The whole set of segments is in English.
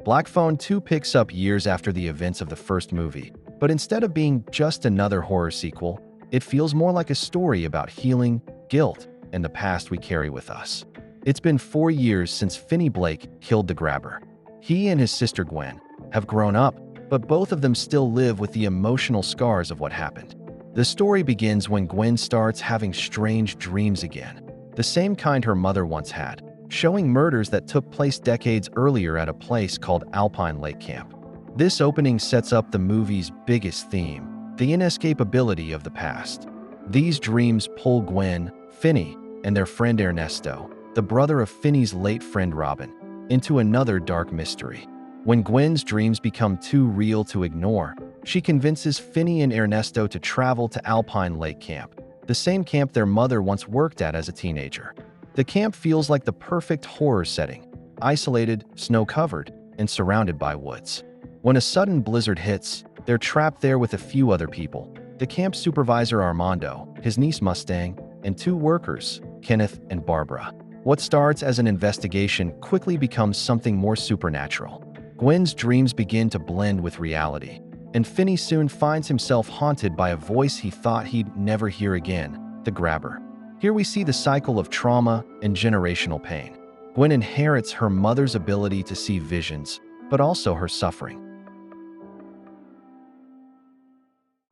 Black Phone 2 picks up years after the events of the first movie, but instead of being just another horror sequel, it feels more like a story about healing, guilt, and the past we carry with us. It's been 4 years since Finney Blake killed the grabber. He and his sister Gwen have grown up, but both of them still live with the emotional scars of what happened. The story begins when Gwen starts having strange dreams again, the same kind her mother once had, showing murders that took place decades earlier at a place called Alpine Lake Camp. This opening sets up the movie's biggest theme, the inescapability of the past. These dreams pull Gwen, Finney, and their friend Ernesto, the brother of Finney's late friend Robin, into another dark mystery. When Gwen's dreams become too real to ignore, she convinces Finney and Ernesto to travel to Alpine Lake Camp, the same camp their mother once worked at as a teenager. The camp feels like the perfect horror setting, isolated, snow-covered, and surrounded by woods. When a sudden blizzard hits, they're trapped there with a few other people: the camp supervisor Armando, his niece Mustang, and 2 workers, Kenneth and Barbara. What starts as an investigation quickly becomes something more supernatural. Gwen's dreams begin to blend with reality, and Finney soon finds himself haunted by a voice he thought he'd never hear again: the grabber. Here we see the cycle of trauma and generational pain. Gwen inherits her mother's ability to see visions, but also her suffering.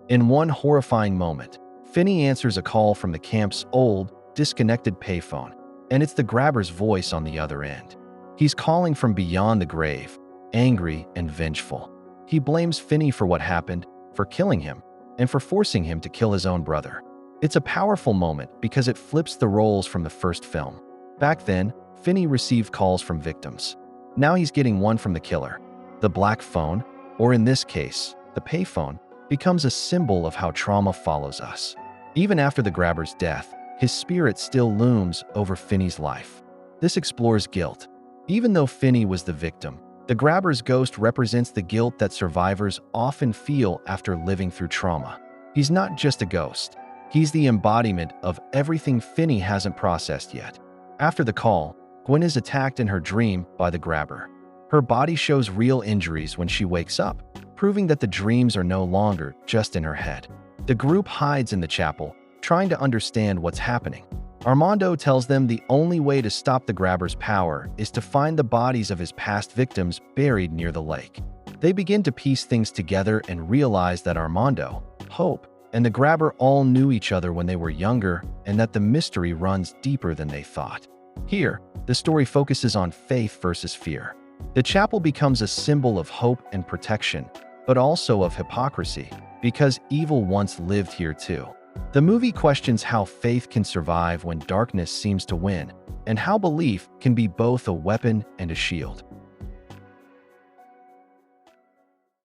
In one horrifying moment, Finney answers a call from the camp's old, disconnected payphone, and it's the grabber's voice on the other end. He's calling from beyond the grave, angry and vengeful. He blames Finney for what happened, for killing him, and for forcing him to kill his own brother. It's a powerful moment because it flips the roles from the first film. Back then, Finney received calls from victims. Now he's getting one from the killer. The black phone, or in this case, the payphone, becomes a symbol of how trauma follows us. Even after the grabber's death, his spirit still looms over Finney's life. This explores guilt. Even though Finney was the victim, the grabber's ghost represents the guilt that survivors often feel after living through trauma. He's not just a ghost. He's the embodiment of everything Finney hasn't processed yet. After the call, Gwen is attacked in her dream by the grabber. Her body shows real injuries when she wakes up, proving that the dreams are no longer just in her head. The group hides in the chapel, trying to understand what's happening. Armando tells them the only way to stop the grabber's power is to find the bodies of his past victims buried near the lake. They begin to piece things together and realize that Armando, Hope, and the grabber all knew each other when they were younger, and that the mystery runs deeper than they thought. Here, the story focuses on faith versus fear. The chapel becomes a symbol of hope and protection, but also of hypocrisy, because evil once lived here too. The movie questions how faith can survive when darkness seems to win, and how belief can be both a weapon and a shield.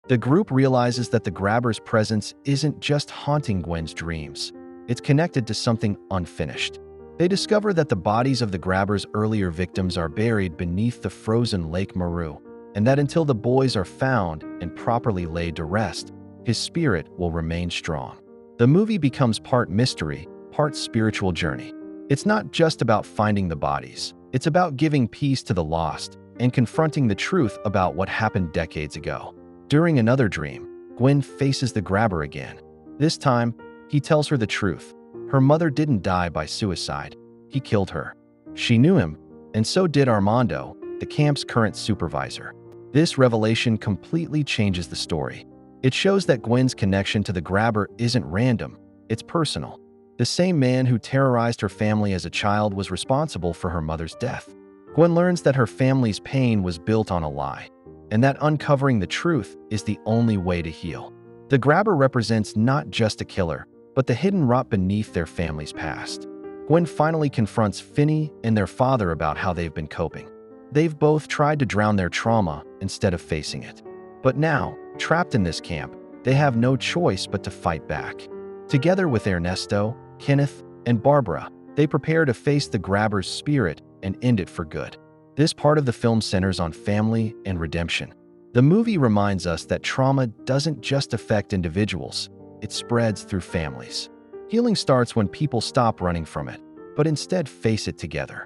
The group realizes that the grabber's presence isn't just haunting Gwen's dreams. It's connected to something unfinished. They discover that the bodies of the grabber's earlier victims are buried beneath the frozen Lake Meru, and that until the boys are found and properly laid to rest, his spirit will remain strong. The movie becomes part mystery, part spiritual journey. It's not just about finding the bodies. It's about giving peace to the lost and confronting the truth about what happened decades ago. During another dream, Gwen faces the grabber again. This time, he tells her the truth. Her mother didn't die by suicide. He killed her. She knew him, and so did Armando, the camp's current supervisor. This revelation completely changes the story. It shows that Gwen's connection to the grabber isn't random, it's personal. The same man who terrorized her family as a child was responsible for her mother's death. Gwen learns that her family's pain was built on a lie, and that uncovering the truth is the only way to heal. The grabber represents not just a killer, but the hidden rot beneath their family's past. Gwen finally confronts Finney and their father about how they've been coping. They've both tried to drown their trauma instead of facing it. But now, trapped in this camp, they have no choice but to fight back. Together with Ernesto, Kenneth, and Barbara, they prepare to face the grabber's spirit and end it for good. This part of the film centers on family and redemption. The movie reminds us that trauma doesn't just affect individuals, it spreads through families. Healing starts when people stop running from it, but instead face it together.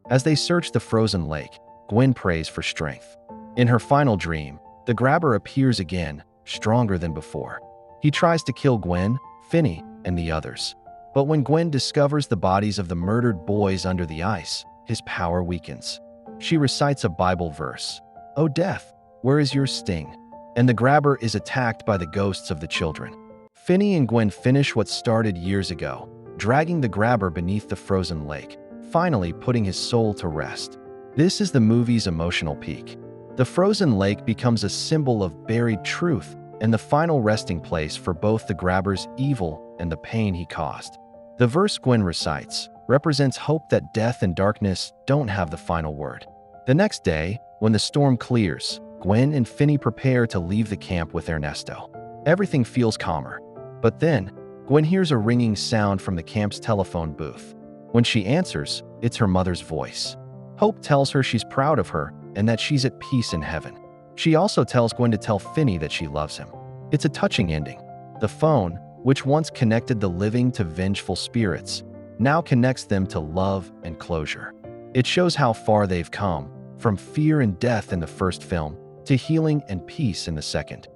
As they search the frozen lake, Gwen prays for strength. In her final dream, the grabber appears again, stronger than before. He tries to kill Gwen, Finney, and the others. But when Gwen discovers the bodies of the murdered boys under the ice, his power weakens. She recites a Bible verse, "O death, where is your sting?" And the grabber is attacked by the ghosts of the children. Finney and Gwen finish what started years ago, dragging the grabber beneath the frozen lake, finally putting his soul to rest. This is the movie's emotional peak. The frozen lake becomes a symbol of buried truth and the final resting place for both the grabber's evil and the pain he caused. The verse Gwen recites represents hope that death and darkness don't have the final word. The next day, when the storm clears, Gwen and Finney prepare to leave the camp with Ernesto. Everything feels calmer. But then, Gwen hears a ringing sound from the camp's telephone booth. When she answers, it's her mother's voice. Hope tells her she's proud of her and that she's at peace in heaven. She also tells Gwen to tell Finney that she loves him. It's a touching ending. The phone, which once connected the living to vengeful spirits, now connects them to love and closure. It shows how far they've come, from fear and death in the first film to healing and peace in the second.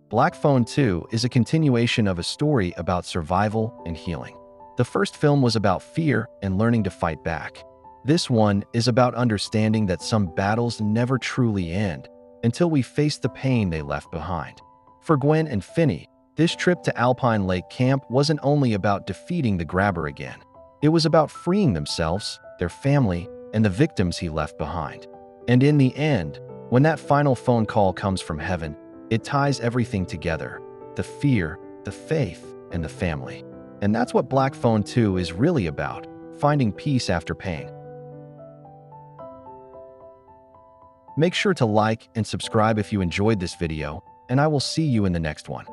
Black Phone 2 is a continuation of a story about survival and healing. The first film was about fear and learning to fight back. This one is about understanding that some battles never truly end until we face the pain they left behind. For Gwen and Finney, this trip to Alpine Lake Camp wasn't only about defeating the grabber again. It was about freeing themselves, their family, and the victims he left behind. And in the end, when that final phone call comes from heaven, it ties everything together: the fear, the faith, and the family. And that's what Black Phone 2 is really about: finding peace after pain. Make sure to like and subscribe if you enjoyed this video, and I will see you in the next one.